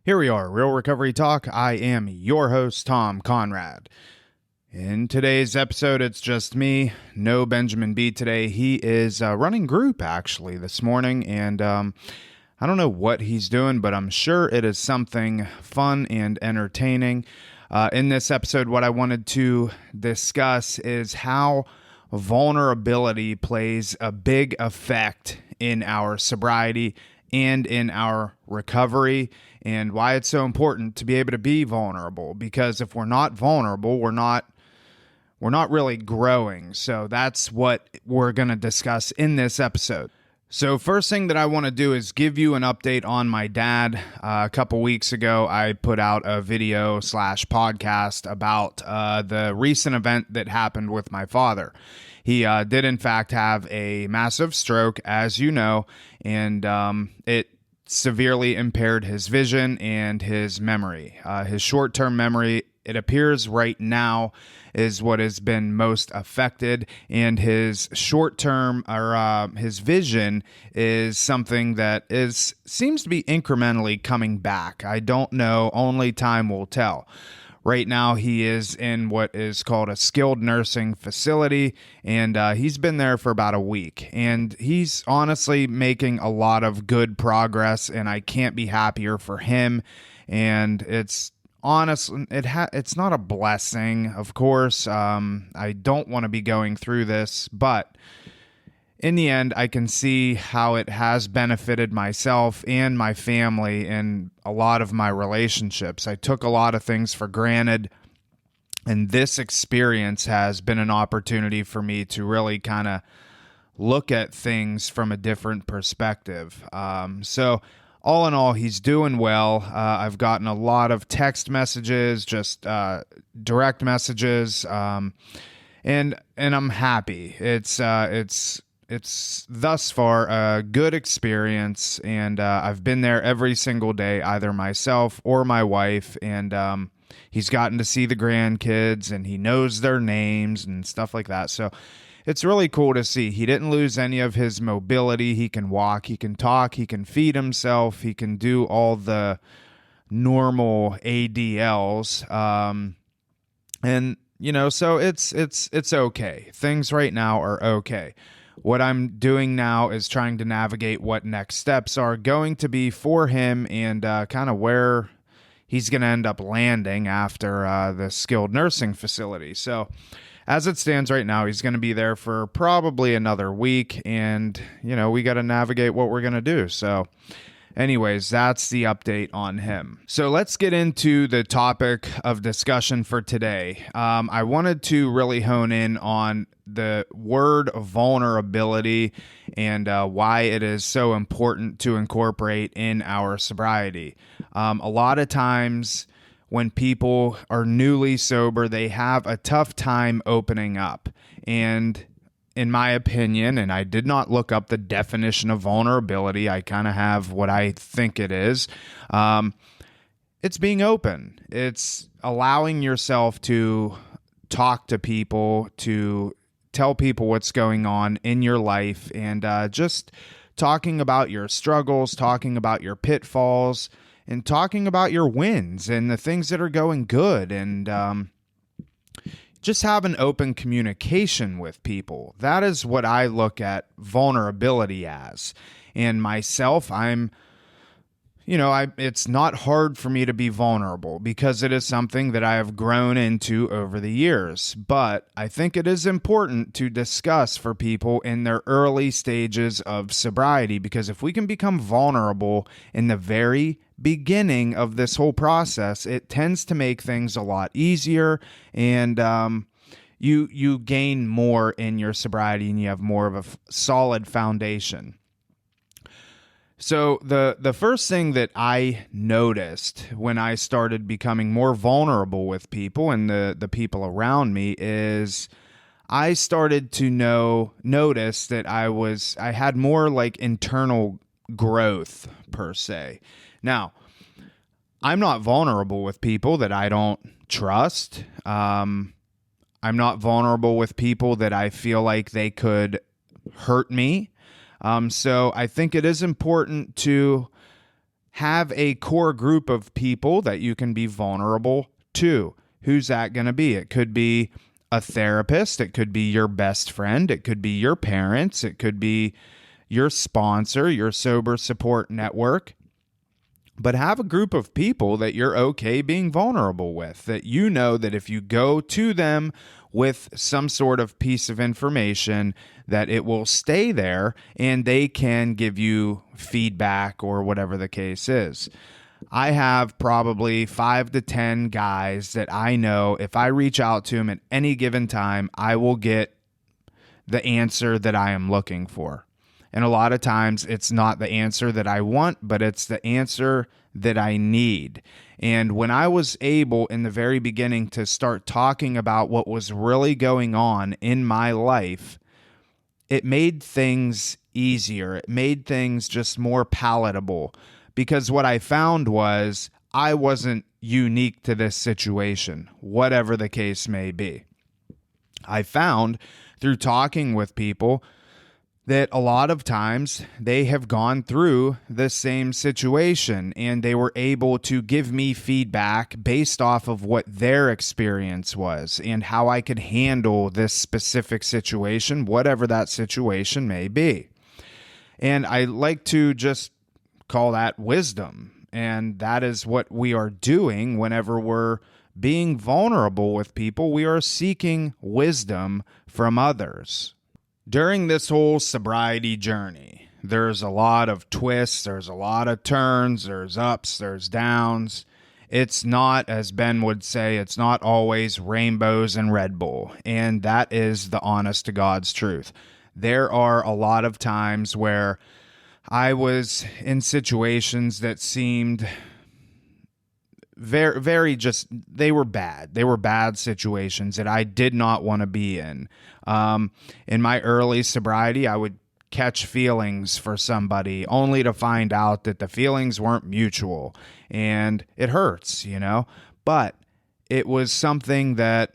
Here we are, Real Recovery Talk. I am your host, Tom Conrad. In today's episode, it's just me, no Benjamin B today. He is running group, actually, this morning, and I don't know what he's doing, but I'm sure it is something fun and entertaining. In this episode, what I wanted to discuss is how vulnerability plays a big effect in our sobriety and in our recovery, and why it's so important to be able to be vulnerable. Because if we're not vulnerable, we're not really growing. So that's what we're going to discuss in this episode. So first thing that I want to do is give you an update on my dad. A couple weeks ago, I put out a video / podcast about the recent event that happened with my father. He did, in fact, have a massive stroke, as you know, and it severely impaired his vision and his memory. His short-term memory, it appears right now, is what has been most affected, and his short-term, or his vision, is something that seems to be incrementally coming back. I don't know, only time will tell. Right now, he is in what is called a skilled nursing facility, and he's been there for about a week. And he's honestly making a lot of good progress, and I can't be happier for him. And it's honestly, it's not a blessing, of course. I don't want to be going through this, but in the end, I can see how it has benefited myself and my family and a lot of my relationships. I took a lot of things for granted, and this experience has been an opportunity for me to really kind of look at things from a different perspective. So all in all, he's doing well. I've gotten a lot of text messages, just direct messages, and I'm happy. It's thus far a good experience, and I've been there every single day, either myself or my wife, and he's gotten to see the grandkids, and he knows their names and stuff like that. So it's really cool to see. He didn't lose any of his mobility. He can walk, he can talk, he can feed himself, he can do all the normal ADLs, and so it's okay. Things right now are okay. What I'm doing now is trying to navigate what next steps are going to be for him, and kind of where he's going to end up landing after the skilled nursing facility. So as it stands right now, he's going to be there for probably another week, and we got to navigate what we're going to do. So anyways, that's the update on him. So let's get into the topic of discussion for today. I wanted to really hone in on the word vulnerability and why it is so important to incorporate in our sobriety. A lot of times when people are newly sober, they have a tough time opening up. And in my opinion, and I did not look up the definition of vulnerability, I kind of have what I think it is. It's being open. It's allowing yourself to talk to people, to tell people what's going on in your life, and just talking about your struggles, talking about your pitfalls, and talking about your wins and the things that are going good, and just have an open communication with people. That is what I look at vulnerability as. And myself, it's not hard for me to be vulnerable because it is something that I have grown into over the years. But I think it is important to discuss for people in their early stages of sobriety, because if we can become vulnerable in the very beginning of this whole process, it tends to make things a lot easier, and you gain more in your sobriety, and you have more of a solid foundation. So the first thing that I noticed when I started becoming more vulnerable with people and the people around me is I started to notice that I had more like internal growth per se. Now, I'm not vulnerable with people that I don't trust. I'm not vulnerable with people that I feel like they could hurt me. So I think it is important to have a core group of people that you can be vulnerable to. Who's that going to be? It could be a therapist. It could be your best friend. It could be your parents. It could be your sponsor, your sober support network. But have a group of people that you're okay being vulnerable with, that you know that if you go to them with some sort of piece of information, that it will stay there and they can give you feedback or whatever the case is. I have probably 5 to 10 guys that I know if I reach out to them at any given time, I will get the answer that I am looking for. And a lot of times it's not the answer that I want, but it's the answer that I need. And when I was able in the very beginning to start talking about what was really going on in my life, it made things easier. It made things just more palatable. Because what I found was I wasn't unique to this situation, whatever the case may be. I found through talking with people that a lot of times they have gone through the same situation and they were able to give me feedback based off of what their experience was and how I could handle this specific situation, whatever that situation may be. And I like to just call that wisdom. And that is what we are doing whenever we're being vulnerable with people. We are seeking wisdom from others. During this whole sobriety journey, there's a lot of twists, there's a lot of turns, there's ups, there's downs. It's not, as Ben would say, it's not always rainbows and Red Bull. And that is the honest to God's truth. There are a lot of times where I was in situations that seemed very just, they were bad. They were bad situations that I did not want to be in. In my early sobriety, I would catch feelings for somebody only to find out that the feelings weren't mutual, and it hurts, but it was something that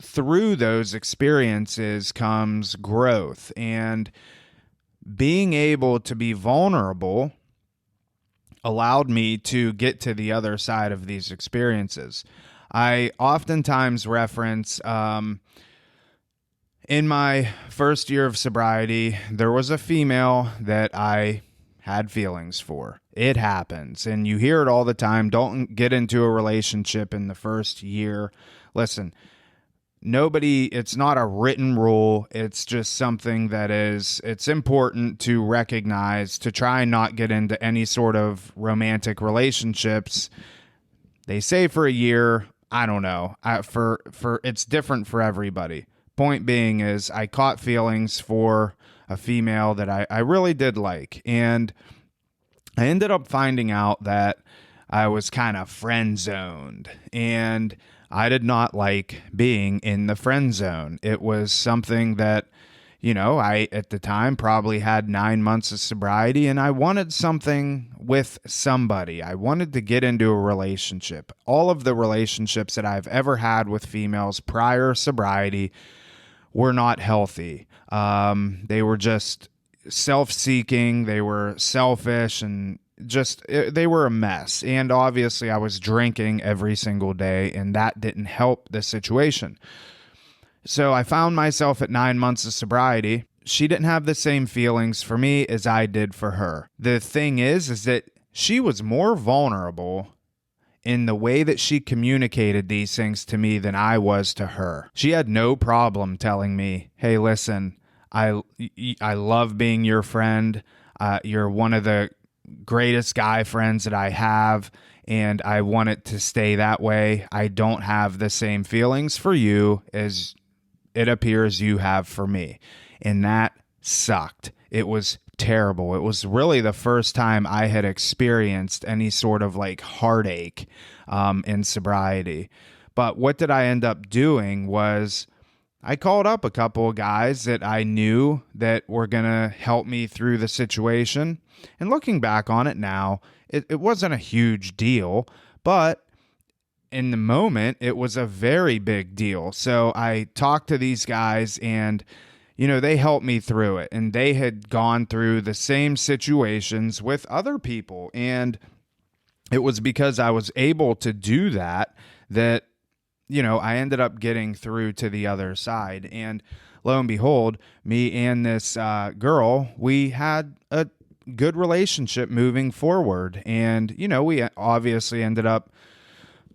through those experiences comes growth, and being able to be vulnerable allowed me to get to the other side of these experiences. I oftentimes reference, in my first year of sobriety, there was a female that I had feelings for. It happens, and you hear it all the time. Don't get into a relationship in the first year. Listen, it's not a written rule. It's just something that it's important to recognize, to try and not get into any sort of romantic relationships. They say for a year. I don't know. For it's different for everybody. Point being is I caught feelings for a female that I really did like. And I ended up finding out that I was kind of friend zoned, and I did not like being in the friend zone. It was something that, I at the time probably had 9 months of sobriety, and I wanted something with somebody. I wanted to get into a relationship. All of the relationships that I've ever had with females prior sobriety were not healthy. They were just self-seeking. They were selfish, and they were a mess. And obviously I was drinking every single day, and that didn't help the situation. So I found myself at 9 months of sobriety. She didn't have the same feelings for me as I did for her. The thing is that she was more vulnerable in the way that she communicated these things to me than I was to her. She had no problem telling me, hey, listen, I love being your friend. You're one of the greatest guy friends that I have, and I want it to stay that way. I don't have the same feelings for you as it appears you have for me. And that sucked. It was terrible. It was really the first time I had experienced any sort of heartache in sobriety. But what did I end up doing was I called up a couple of guys that I knew that were going to help me through the situation. And looking back on it now, it wasn't a huge deal, but in the moment, it was a very big deal. So I talked to these guys, and they helped me through it, and they had gone through the same situations with other people. And it was because I was able to do that I ended up getting through to the other side. And lo and behold, me and this girl, we had a good relationship moving forward. And, we obviously ended up,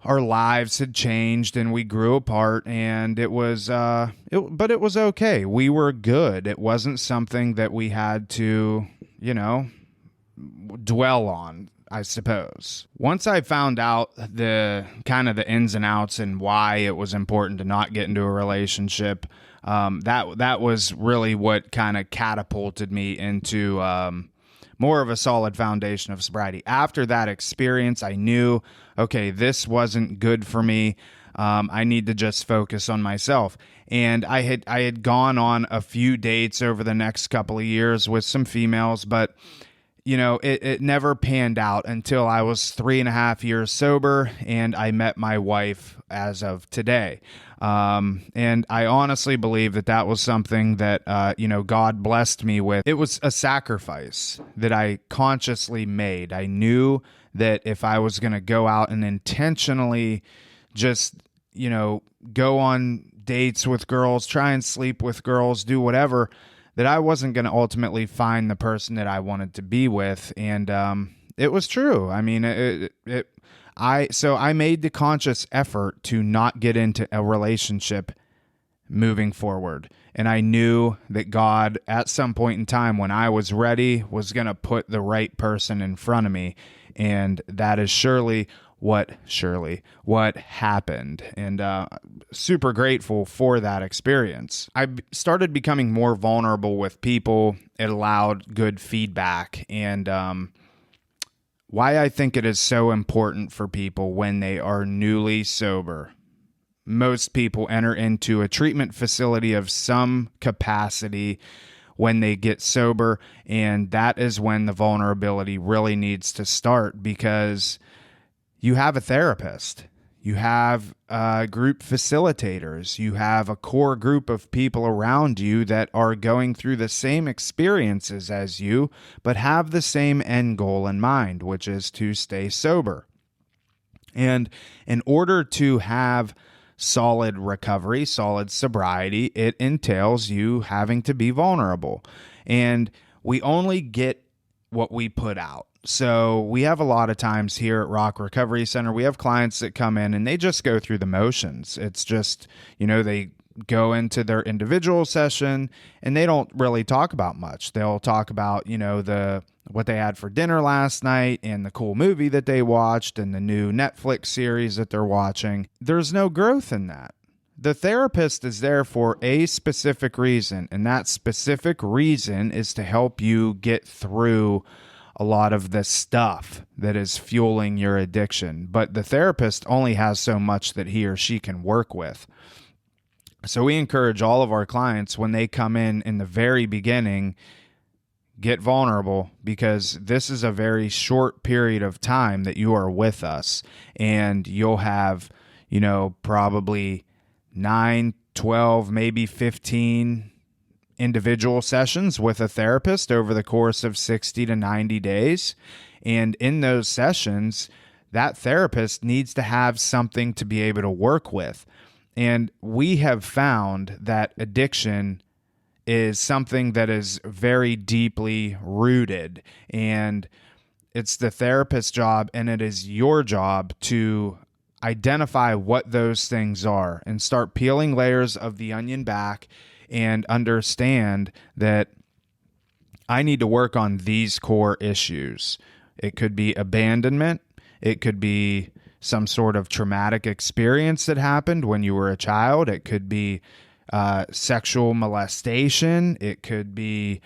our lives had changed and we grew apart, and it was, but it was okay. We were good. It wasn't something that we had to, dwell on, I suppose. Once I found out the kind of the ins and outs and why it was important to not get into a relationship, that was really what kind of catapulted me into more of a solid foundation of sobriety. After that experience, I knew, okay, this wasn't good for me. I need to just focus on myself. And I had gone on a few dates over the next couple of years with some females, but it never panned out until I was 3.5 years sober, and I met my wife as of today. And I honestly believe that was something that, God blessed me with. It was a sacrifice that I consciously made. I knew that if I was going to go out and intentionally just, go on dates with girls, try and sleep with girls, do whatever, that I wasn't going to ultimately find the person that I wanted to be with. And it was true. I mean, so I made the conscious effort to not get into a relationship moving forward. And I knew that God, at some point in time when I was ready, was going to put the right person in front of me. And that is surely what happened. And super grateful for that experience. I started becoming more vulnerable with people. It allowed good feedback. And why I think it is so important for people when they are newly sober. Most people enter into a treatment facility of some capacity when they get sober, and that is when the vulnerability really needs to start, because you have a therapist, you have group facilitators, you have a core group of people around you that are going through the same experiences as you, but have the same end goal in mind, which is to stay sober. And in order to have solid recovery, solid sobriety, it entails you having to be vulnerable. And we only get what we put out. So we have a lot of times here at Rock Recovery Center, we have clients that come in and they just go through the motions. It's just, they go into their individual session and they don't really talk about much. They'll talk about, what they had for dinner last night and the cool movie that they watched and the new Netflix series that they're watching. There's no growth in that. The therapist is there for a specific reason, and that specific reason is to help you get through a lot of the stuff that is fueling your addiction. But the therapist only has so much that he or she can work with. So we encourage all of our clients, when they come in the very beginning, get vulnerable, because this is a very short period of time that you are with us, and you'll have, probably 9, 12, maybe 15 individual sessions with a therapist over the course of 60 to 90 days. And in those sessions, that therapist needs to have something to be able to work with. And we have found that addiction is something that is very deeply rooted, and it's the therapist's job, and it is your job to identify what those things are and start peeling layers of the onion back and understand that I need to work on these core issues. It could be abandonment. It could be some sort of traumatic experience that happened when you were a child. It could be sexual molestation. It could be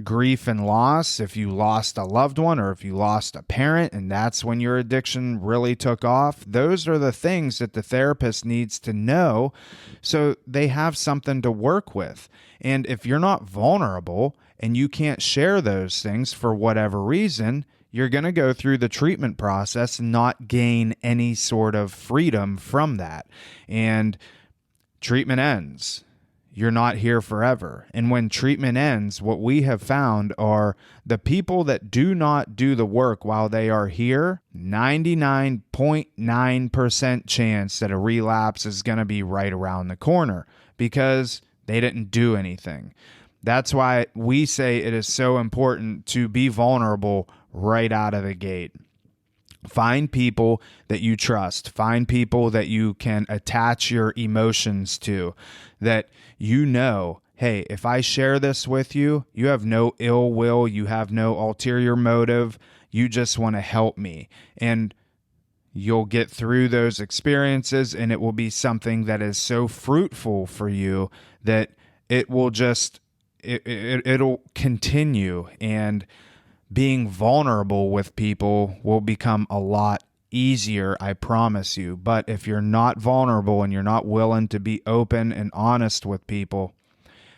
grief and loss, if you lost a loved one or if you lost a parent and that's when your addiction really took off. Those are the things that the therapist needs to know so they have something to work with. And if you're not vulnerable and you can't share those things for whatever reason, you're going to go through the treatment process and not gain any sort of freedom from that. And treatment ends. you're not here forever. And when treatment ends, what we have found are the people that do not do the work while they are here, 99.9% chance that a relapse is going to be right around the corner because they didn't do anything. That's why we say it is so important to be vulnerable right out of the gate. Find people that you trust. Find people that you can attach your emotions to, that you know, hey, if I share this with you, you have no ill will, you have no ulterior motive, you just want to help me. And you'll get through those experiences, and it will be something that is so fruitful for you that it will just, it'll continue. And being vulnerable with people will become a lot easier, I promise you. But if you're not vulnerable and you're not willing to be open and honest with people,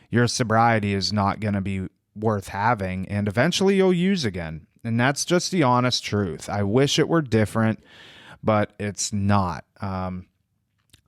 your sobriety is not going to be worth having, and eventually you'll use again. And that's just the honest truth. I wish it were different, but it's not.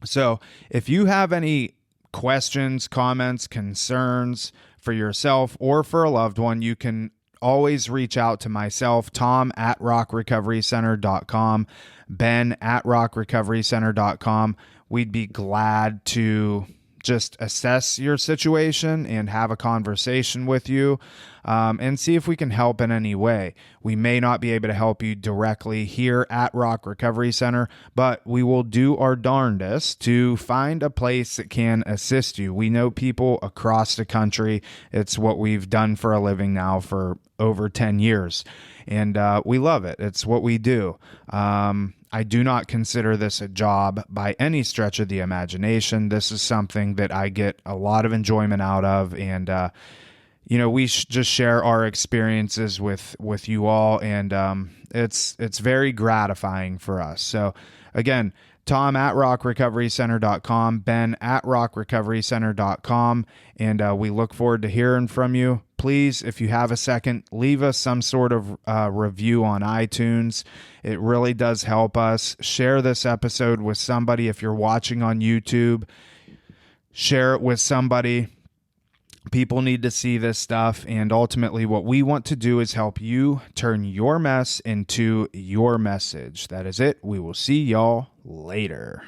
So if you have any questions, comments, concerns for yourself or for a loved one, you can always reach out to myself, Tom at rockrecoverycenter.com, Ben at rockrecoverycenter.com. We'd be glad to just assess your situation and have a conversation with you and see if we can help in any way. We may not be able to help you directly here at Rock Recovery Center, but we will do our darndest to find a place that can assist you. We know people across the country. It's what we've done for a living now for over 10 years, and we love it. It's what we do. I do not consider this a job by any stretch of the imagination. This is something that I get a lot of enjoyment out of, and we just share our experiences with you all, and it's very gratifying for us. So again, Tom at rockrecoverycenter.com, Ben at rockrecoverycenter.com, and we look forward to hearing from you. Please, if you have a second, leave us some sort of review on iTunes. It really does help us. Share this episode with somebody. If you're watching on YouTube, share it with somebody. People need to see this stuff, and ultimately what we want to do is help you turn your mess into your message. That is it. We will see y'all later.